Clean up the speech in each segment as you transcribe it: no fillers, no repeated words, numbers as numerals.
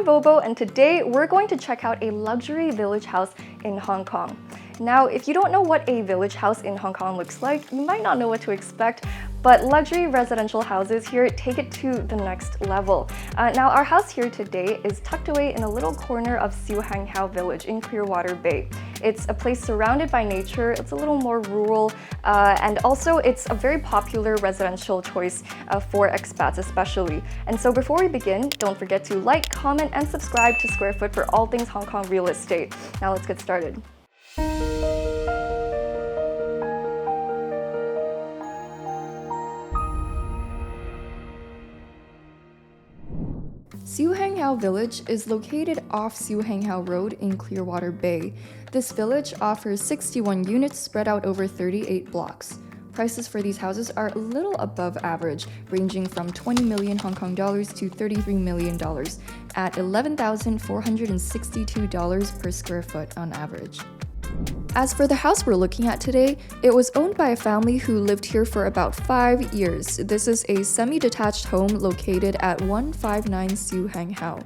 I'm Bobo, and today we're going to check out a luxury village house in Hong Kong. Now, if you don't know what a village house in Hong Kong looks like, you might not know what to expect, but luxury residential houses here take it to the next level. Now, our house here today is tucked away in a little corner of Siu Hang Hau Village in Clearwater Bay. It's a place surrounded by nature, it's a little more rural, and also it's a very popular residential choice for expats especially. And so before we begin, don't forget to like, comment, and subscribe to Squarefoot for all things Hong Kong real estate. Now let's get started. Siu Hang Hau Village is located off Siu Hang Hau Road in Clearwater Bay. This village offers 61 units spread out over 38 blocks. Prices for these houses are a little above average, ranging from 20 million Hong Kong dollars to $33 million at $11,462 per square foot on average. As for the house we're looking at today, it was owned by a family who lived here for about 5 years. This is a semi-detached home located at 159 Siu Hang Hau.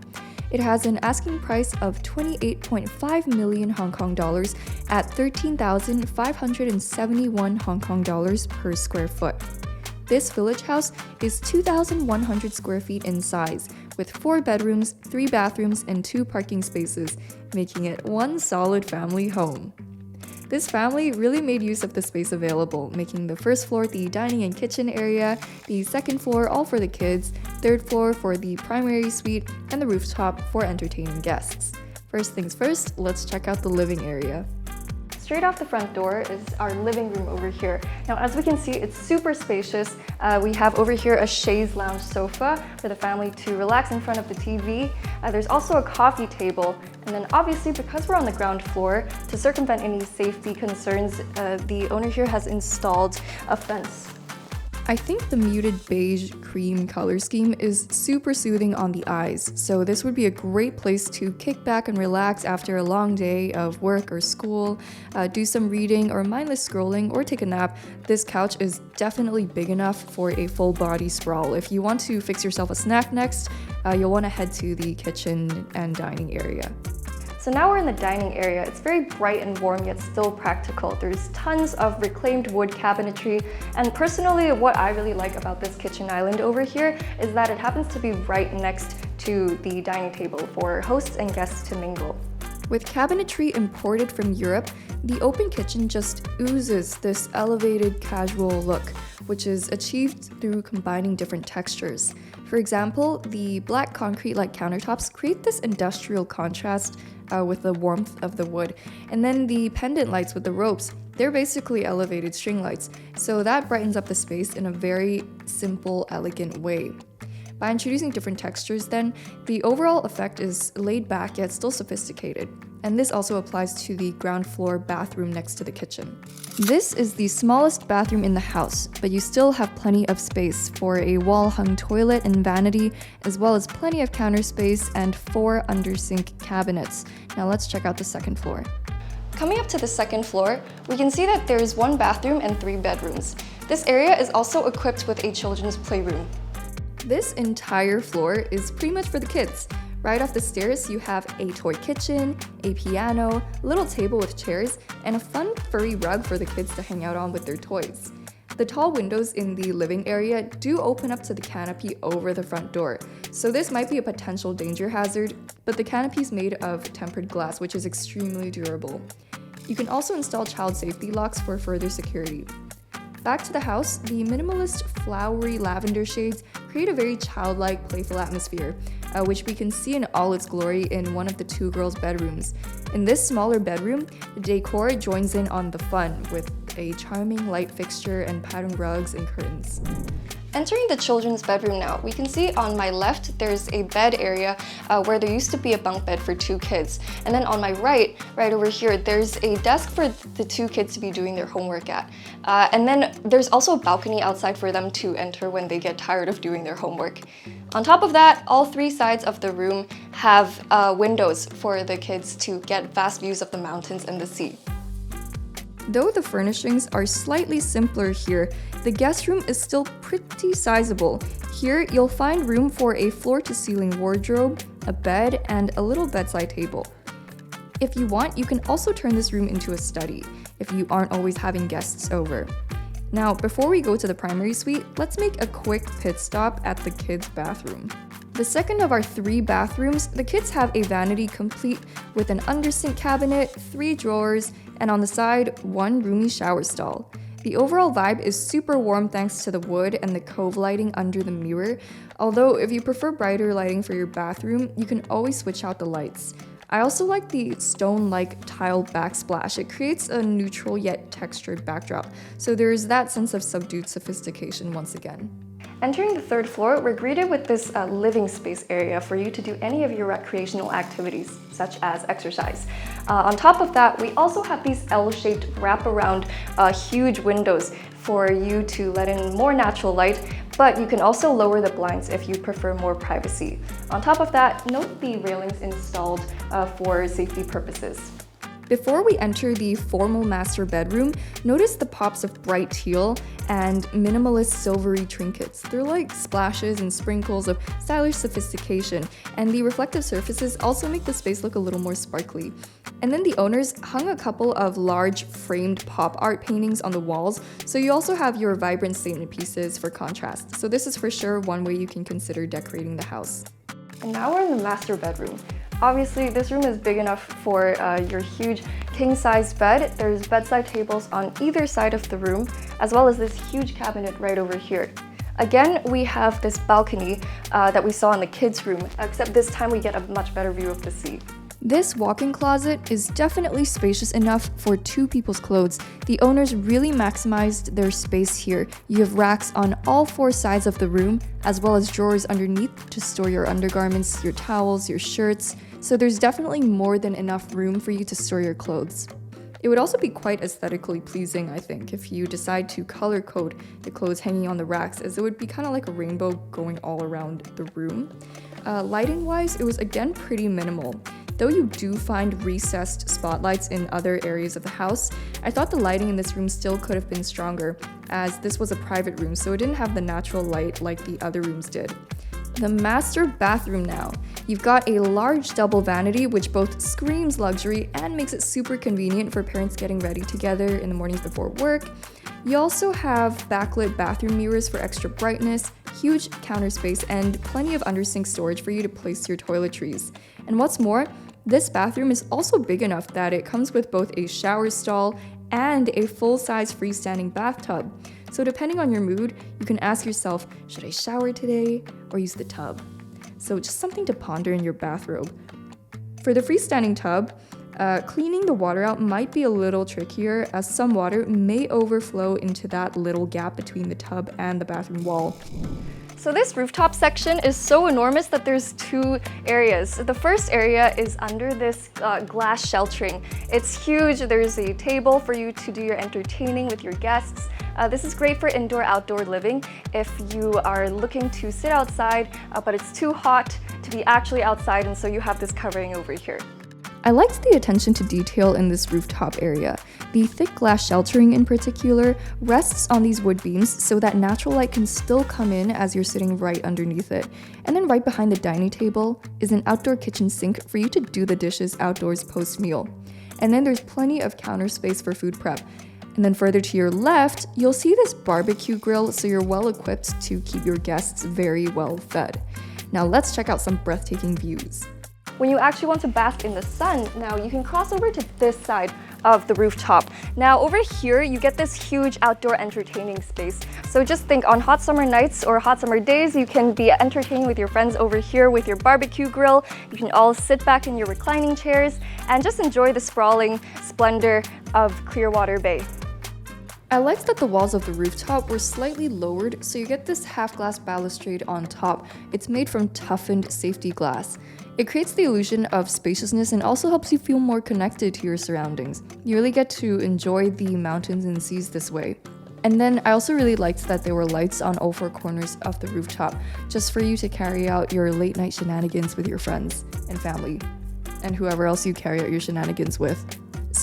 It has an asking price of 28.5 million Hong Kong dollars at 13,571 Hong Kong dollars per square foot. This village house is 2,100 square feet in size, with 4 bedrooms, 3 bathrooms, and 2 parking spaces, making it one solid family home. This family really made use of the space available, making the first floor the dining and kitchen area, the second floor all for the kids, third floor for the primary suite, and the rooftop for entertaining guests. First things first, let's check out the living area. Straight off the front door is our living room over here. Now, as we can see, it's super spacious. We have over here a chaise lounge sofa for the family to relax in front of the TV. There's also a coffee table. And then obviously, because we're on the ground floor, to circumvent any safety concerns, the owner here has installed a fence. I think the muted beige cream color scheme is super soothing on the eyes, so this would be a great place to kick back and relax after a long day of work or school, do some reading or mindless scrolling, or take a nap. This couch is definitely big enough for a full body sprawl. If you want to fix yourself a snack next, you'll want to head to the kitchen and dining area. So now we're in the dining area. It's very bright and warm, yet still practical. There's tons of reclaimed wood cabinetry, and personally, what I really like about this kitchen island over here is that it happens to be right next to the dining table for hosts and guests to mingle. With cabinetry imported from Europe, the open kitchen just oozes this elevated casual look, which is achieved through combining different textures. For example, the black concrete-like countertops create this industrial contrast with the warmth of the wood. And then the pendant lights with the ropes, they're basically elevated string lights, so that brightens up the space in a very simple, elegant way. By introducing different textures then, the overall effect is laid back yet still sophisticated. And this also applies to the ground floor bathroom next to the kitchen. This is the smallest bathroom in the house, but you still have plenty of space for a wall-hung toilet and vanity, as well as plenty of counter space and 4 under-sink cabinets. Now let's check out the second floor. Coming up to the second floor, we can see that there is 1 bathroom and 3 bedrooms. This area is also equipped with a children's playroom. This entire floor is pretty much for the kids. Right off the stairs, you have a toy kitchen, a piano, little table with chairs, and a fun furry rug for the kids to hang out on with their toys. The tall windows in the living area do open up to the canopy over the front door, so this might be a potential danger hazard, but the canopy is made of tempered glass, which is extremely durable. You can also install child safety locks for further security. Back to the house, the minimalist flowery lavender shades create a very childlike, playful atmosphere, which we can see in all its glory in one of the 2 girls' bedrooms. In this smaller bedroom, the decor joins in on the fun with a charming light fixture and patterned rugs and curtains. Entering the children's bedroom now, we can see on my left there's a bed area where there used to be a bunk bed for 2 kids. And then on my right over here, there's a desk for the 2 kids to be doing their homework at. And then there's also a balcony outside for them to enter when they get tired of doing their homework. On top of that, all 3 sides of the room have windows for the kids to get vast views of the mountains and the sea. Though the furnishings are slightly simpler here, the guest room is still pretty sizable. Here, you'll find room for a floor-to-ceiling wardrobe, a bed, and a little bedside table. If you want, you can also turn this room into a study if you aren't always having guests over. Now, before we go to the primary suite, let's make a quick pit stop at the kids' bathroom. The second of our 3 bathrooms, the kids have a vanity complete with an undersink cabinet, 3 drawers, and on the side, 1 roomy shower stall. The overall vibe is super warm thanks to the wood and the cove lighting under the mirror, although if you prefer brighter lighting for your bathroom, you can always switch out the lights. I also like the stone-like tile backsplash. It creates a neutral yet textured backdrop, so there's that sense of subdued sophistication once again. Entering the 3rd floor, we're greeted with this living space area for you to do any of your recreational activities, such as exercise. On top of that, we also have these L-shaped wraparound huge windows for you to let in more natural light, but you can also lower the blinds if you prefer more privacy. On top of that, note the railings installed for safety purposes. Before we enter the formal master bedroom, notice the pops of bright teal and minimalist silvery trinkets. They're like splashes and sprinkles of stylish sophistication, and the reflective surfaces also make the space look a little more sparkly. And then the owners hung a couple of large framed pop art paintings on the walls, so you also have your vibrant statement pieces for contrast. So this is for sure one way you can consider decorating the house. And now we're in the master bedroom. Obviously, this room is big enough for your huge king-size bed. There's bedside tables on either side of the room, as well as this huge cabinet right over here. Again, we have this balcony that we saw in the kids' room, except this time we get a much better view of the sea. This walk-in closet is definitely spacious enough for 2 people's clothes. The owners really maximized their space here. You have racks on all 4 sides of the room, as well as drawers underneath to store your undergarments, your towels, your shirts. So there's definitely more than enough room for you to store your clothes. It would also be quite aesthetically pleasing, I think, if you decide to color code the clothes hanging on the racks, as it would be kind of like a rainbow going all around the room. Lighting-wise, it was again pretty minimal. Though you do find recessed spotlights in other areas of the house, I thought the lighting in this room still could have been stronger, as this was a private room, so it didn't have the natural light like the other rooms did. The master bathroom now. You've got a large double vanity which both screams luxury and makes it super convenient for parents getting ready together in the mornings before work. You also have backlit bathroom mirrors for extra brightness, huge counter space, and plenty of undersink storage for you to place your toiletries. And what's more, this bathroom is also big enough that it comes with both a shower stall and a full-size freestanding bathtub. So depending on your mood, you can ask yourself, should I shower today or use the tub? So just something to ponder in your bathrobe. For the freestanding tub, cleaning the water out might be a little trickier, as some water may overflow into that little gap between the tub and the bathroom wall. So this rooftop section is so enormous that there's 2 areas. The first area is under this glass sheltering. It's huge. There's a table for you to do your entertaining with your guests. This is great for indoor-outdoor living if you are looking to sit outside, but it's too hot to be actually outside, and so you have this covering over here. I liked the attention to detail in this rooftop area. The thick glass sheltering in particular rests on these wood beams so that natural light can still come in as you're sitting right underneath it. And then right behind the dining table is an outdoor kitchen sink for you to do the dishes outdoors post-meal. And then there's plenty of counter space for food prep. And then further to your left, you'll see this barbecue grill, so you're well equipped to keep your guests very well fed. Now let's check out some breathtaking views. When you actually want to bask in the sun, now you can cross over to this side of the rooftop. Now over here, you get this huge outdoor entertaining space. So just think, on hot summer nights or hot summer days, you can be entertaining with your friends over here with your barbecue grill. You can all sit back in your reclining chairs and just enjoy the sprawling splendor of Clearwater Bay. I liked that the walls of the rooftop were slightly lowered, so you get this half-glass balustrade on top. It's made from toughened safety glass. It creates the illusion of spaciousness and also helps you feel more connected to your surroundings. You really get to enjoy the mountains and seas this way. And then I also really liked that there were lights on all 4 corners of the rooftop, just for you to carry out your late night shenanigans with your friends and family, and whoever else you carry out your shenanigans with.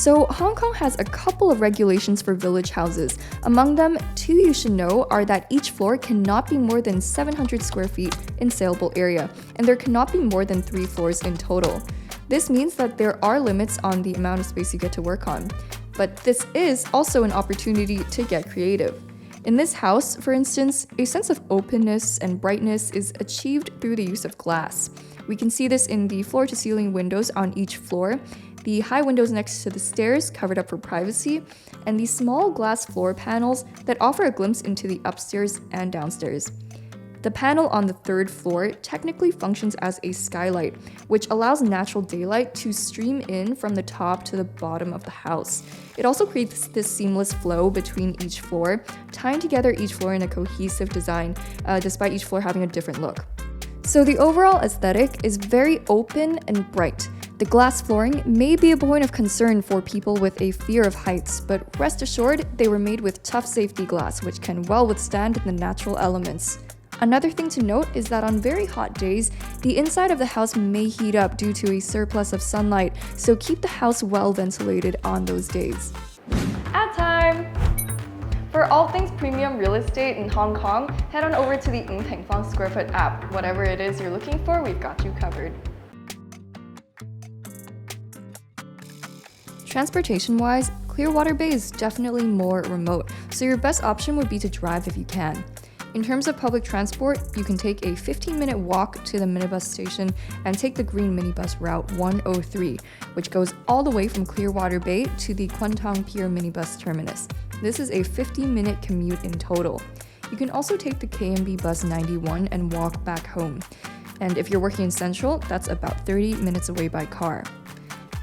So Hong Kong has a couple of regulations for village houses. Among them, 2 you should know are that each floor cannot be more than 700 square feet in saleable area, and there cannot be more than 3 floors in total. This means that there are limits on the amount of space you get to work on. But this is also an opportunity to get creative. In this house, for instance, a sense of openness and brightness is achieved through the use of glass. We can see this in the floor-to-ceiling windows on each floor, the high windows next to the stairs covered up for privacy, and the small glass floor panels that offer a glimpse into the upstairs and downstairs. The panel on the 3rd floor technically functions as a skylight, which allows natural daylight to stream in from the top to the bottom of the house. It also creates this seamless flow between each floor, tying together each floor in a cohesive design, despite each floor having a different look. So the overall aesthetic is very open and bright. The glass flooring may be a point of concern for people with a fear of heights, but rest assured, they were made with tough safety glass, which can well withstand the natural elements. Another thing to note is that on very hot days, the inside of the house may heat up due to a surplus of sunlight, so keep the house well ventilated on those days. Ad time! For all things premium real estate in Hong Kong, head on over to the Ng Peng Fong Squarefoot app. Whatever it is you're looking for, we've got you covered. Transportation-wise, Clearwater Bay is definitely more remote, so your best option would be to drive if you can. In terms of public transport, you can take a 15-minute walk to the minibus station and take the green minibus route 103, which goes all the way from Clearwater Bay to the Kwun Tong Pier minibus terminus. This is a 50-minute commute in total. You can also take the KMB bus 91 and walk back home. And if you're working in Central, that's about 30 minutes away by car.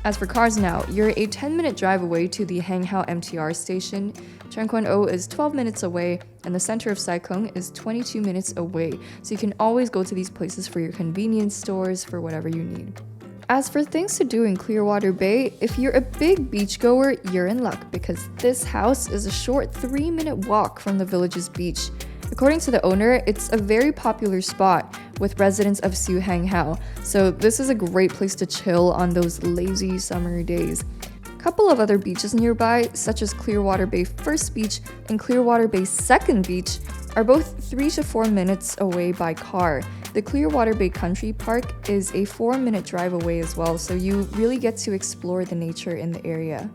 As for cars now, you're a 10-minute drive away to the Hang Hao MTR station, Tseung Kwan O is 12 minutes away, and the center of Sai Kung is 22 minutes away, so you can always go to these places for your convenience stores for whatever you need. As for things to do in Clearwater Bay, if you're a big beachgoer, you're in luck because this house is a short 3-minute walk from the village's beach. According to the owner, it's a very popular spot with residents of Siu Hang Hao, so this is a great place to chill on those lazy summer days. A couple of other beaches nearby, such as Clearwater Bay First Beach and Clearwater Bay Second Beach, are both 3 to 4 minutes away by car. The Clearwater Bay Country Park is a 4-minute drive away as well, so you really get to explore the nature in the area.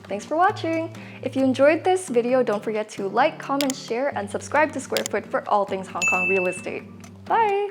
Thanks for watching! If you enjoyed this video, don't forget to like, comment, share, and subscribe to Squarefoot for all things Hong Kong real estate. Bye!